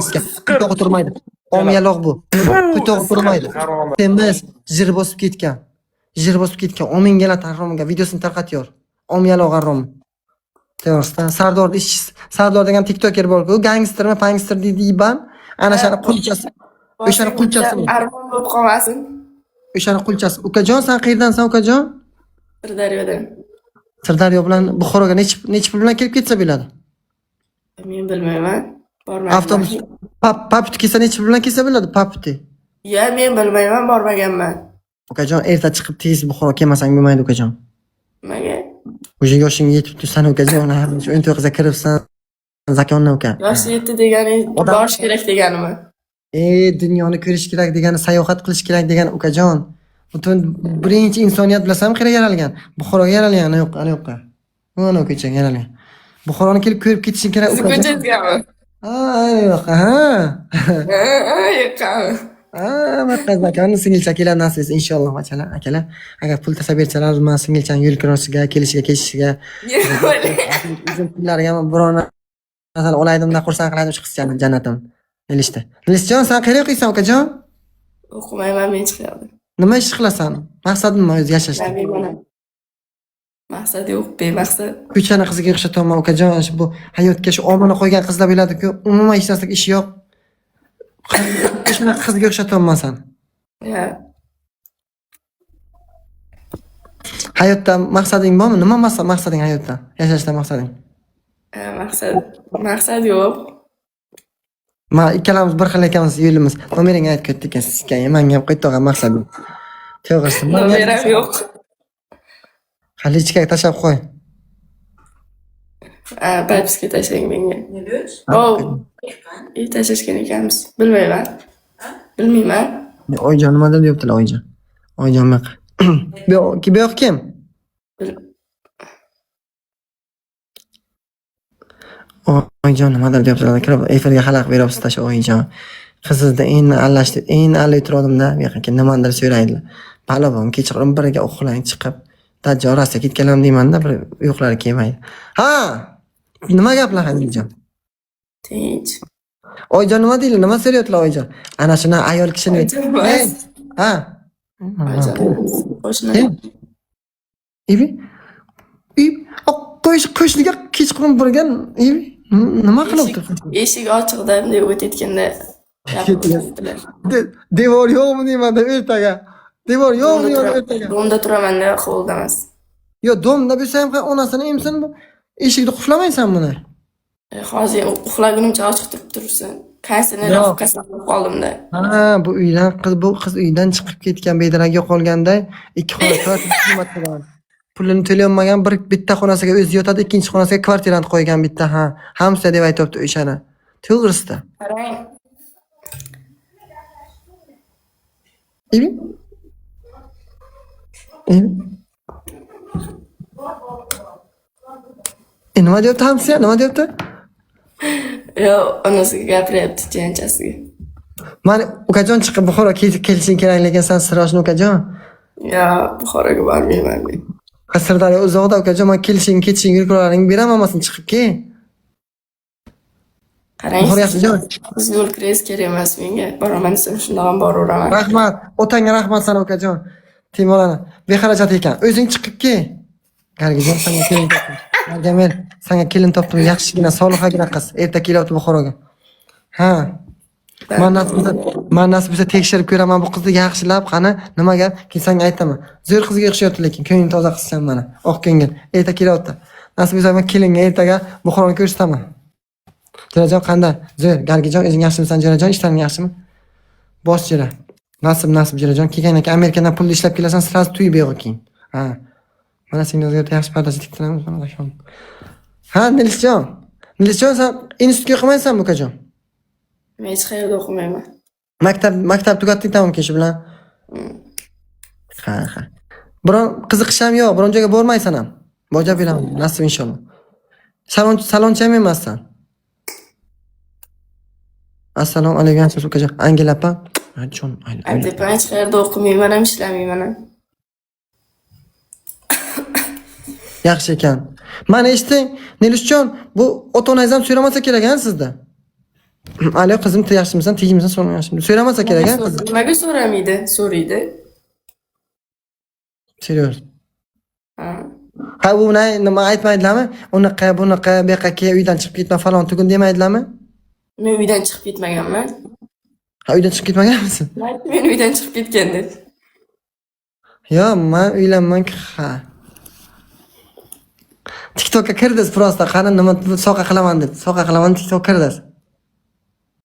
sizga. Quytog'i turmaydi. Omyaloq bu. Quytog'i turmaydi. Temiz, jir bosib ketgan. Jir bosib ketgan. Omingala tarqomiga videosini tarqatıyor. Omyaloq arrom. To'g'risida Sardor ishchisi, Sardor degan TikToker bor-ku, gangstermi, pangster deydi iban. Ana shuni qulchasi. O'shani qulchasi. Armon bo'lib qolmasin. O'shani qulchasi. Ukajon, sen qayerdansan ukajon? Sirdaryodan. Sirdaryo bilan Buxoroga necha pul bilan kelib ketsa bo'ladi? Men bilmayman. Bormaganman. Avtobus paput kelsa necha pul bilan kelsa bo'ladi paputi? Ya, men bilmayman, bormaganman. Ukajon, erta chiqib tez Buxoro kelmasang bo'lmaydi ukajon. Nimaga? O'sha yoshingga yetibdi san ukajon, 19 ga kiribsan. Zakonni uka. Yosh yetdi degani borish kerak deganimi? Dunyoni ko'rish kerak degani, sayohat qilish kerak degani ukajon. Butun birinchi insoniyat bilasam qayerga yaralgan? Buxoroga yaralgan, ana yoqqa. Mana ko'chaga yaralgan. Buxoroni kelib ko'rib ketishing kerak ukajon. Ko'chasiga. Ana yoqqa, Yo'qmi? Makonni singilcha keladi nasib inshaalloh machalar akalar. Agar pul tasa bersalar, men singilchani yo'l kiroshiga, kelishiga, ketishiga. O'zim pullariga ham biror narsa olaydim-da xursand qiladim shu qizchani jannatim. Nilishda. Nilishjon, sen qayerga o'qiysan ukajon? O'qimayman, men chiqyapman. Nima ish qilasan? Maqsading nima o'zi yashashda? Maqsad yo'q, bemaqsad. Ko'chani qiziga o'xshataman ukajon. Bu hayotga shu omana qo'ygan qizlar bo'ladi-ku, umuman hech narsaga ishi yo'q. Shuna qizga o'xshataman sen. Ya. Hayotda maqsading bormi? Nima maqsading hayotda? Yashashda maqsading? Maqsad yo'q. Ikkalamiz bir xil ekanmiz yo'limiz. Nomeringni aytib ketdik ekan sizga. Menga ham qaytog'a maqsad yo'q. To'g'risi. Nomerim yo'q. Hali ichkiga tashab qo'y. Babsga tashlang menga. Tashashgan ekanmiz. Bilmayman. Bilmayman. Oyjon nima deb deyaptilar oyjon? Oyjon maq. Bu yoq kim? Oyjon nima deb deyaptilar? Kirib efirga xalaq beryapsiz tash oyjon. Qizizda endi allashdi, endi allay turdim-da, bu yoqqa nimadir so'raydilar. Palabon kechirim biriga uxlang chiqib, tajorasiga ketganam deyman-da, bir yo'qlari kelmaydi. Ha! Nima gaplar Hanijon? Tinch. Oyjon nima deydi? Nima so'rayotlar oyjon? Ana shuna ayol kishini. Ha. Qo'shni. Ibi. Qo'shniga kechqurun borgan. Ibi. Nima qilyapti? Eshik ochiqda deb o'tayotganda gapirdilar. Devor yo'qmi deyman deb ertaga. Devor yo'qmi ertaga. Domda turaman-da, qo'lda emas. Yo, domda bo'lsa ham onasini emsin bu. Eshikni quflamaysan buni. Hozir uxlagunimcha ochiq turibsin. Qaysini qilib qoldim-da. Ha, bu qiz uydan chiqib ketgan, bedarak yo'qolganda ikki xona xizmat qilgan. Pulini to'layolmagan, bitta xonasiga o'zi yotadi, ikkinchi xonasiga kvartirani qo'ygan bitta, ha. Hamsa deb aytibdi o'shani. To'g'risida. Qarang. Ibi. Nima deyapti hamsa? Nima deyapti? Yo, onasiga gapiryapti, jiyanchasiga. Mana ukajon chiqib Buxoro kelishing kerak, lekin sen sirashni ukajon. Yo, Buxoroga bormayman men. Sirdaryo uzoqda ukajon, men kelishing, ketishing yurtlaring beraman, amasin chiqib kel. Qarang, siz yo'l kiringiz kerak emas menga. Boraman desam shundoq ham boraveraman. Rahmat, otangga rahmat sana ukajon. Timolani bexarajat ekan. O'zing chiqib kel. Gargijon senga kelin topdim. Gargamel, senga kelin topdim, yaxshigina, solihagina qiz. Erta kelyapti Buxoroga. Ha. Men nasib bo'lsa tekshirib ko'raman bu qizni yaxshilab, qani nima gap? Keyin senga aytaman. Zo'r qizga o'xshayapti lekin ko'ngling toza qilsan mana. Oq ko'ngil. Erta kelyapti. Nasib bo'lsa men kelinga ertaga Buxoroni ko'rsataman. Jo'rajon qanday? Zo'r. Gargijon, o'zing yaxshimisan Jo'rajon? Ishlaring yaxshimi? Bosh jira. Nasib Jo'rajon. Kelgan ekan Amerikadan pul ishlab kelasan, sraz to'yib yo'q keyin. Ha. Mana senga yaxshi pardachi tiktiramiz mana shu. Ha, Nilishjon. Nilishjon, sen institutga o'qimaysanmi ukajon? Men hech qayerda o'qimayman. Maktab tugatding tamom keshi bilan. Ha. Biron qiziqish ham yo'q, biron joyga bormaysan ham. Bojab beraman, nasib inshaalloh. Salonchi ham emassan. Assalomu alaykum ukajon. Angela opa. Jon, Deb hech qayerda o'qimayman ham, ishlamayman ham. Yaxshi ekan. Mana eshiting, Nilishjon, bu ota-onangiz ham so'ramasa kerak-a sizda? Alo qizim, yaxshimisan? Tegimisan, so'rayapman. So'ramasa kerak a qiz. Nimaga so'ramaydi? So'raydi. Serios. Ha. Ha, bu nima aytmaydilarmi? Unaqa, bunaqa, bu yoqqa kel, uydan chiqib ketma falon tugun demaydilarmi? Men uydan chiqib ketmaganman. Ha, uydan chiqib ketmaganmisan? Men uydan chiqib ketgan deb. Yo, men uylanmanki, ha. TikTokka kirdiz prosta, qani nima soqa qilaman deb. Soqa qilaman TikTokka kirdiz.